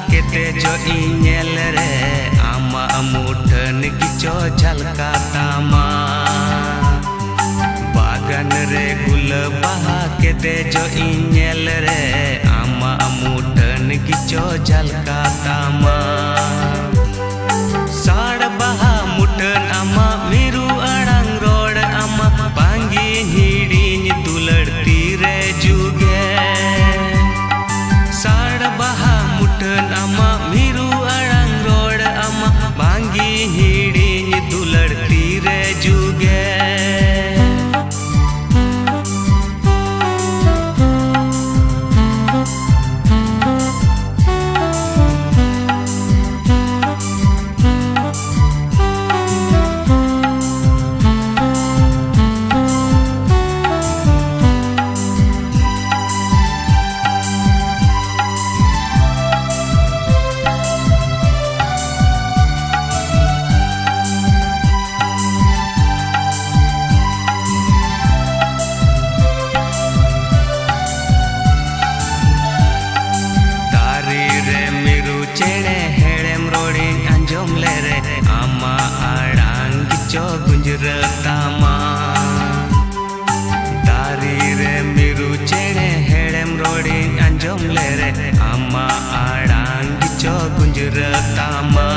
केते जो इनेल रे आमा मुठन किचो झलका तामा बागान रे गुल बहा केते जो इनेल रे आमा मुठन किचो झलका तामा साड़ बहा मुठन आमा मिरु अड़ंग रोड आमा पांगी हिड़ी दुलड़ती रे जुगे साड़ बहा मुठन आमा मिरु अड़ंग रोड आमा पांगी हिड़ी दुलड़ती रे जुगे आमा आड़ांग किचो गुंजरतामा दारी रे मिरु चेड़े हेड़ेम रोड़ी अंजोम ले रे आमा आड़ांग किचो गुंजरतामा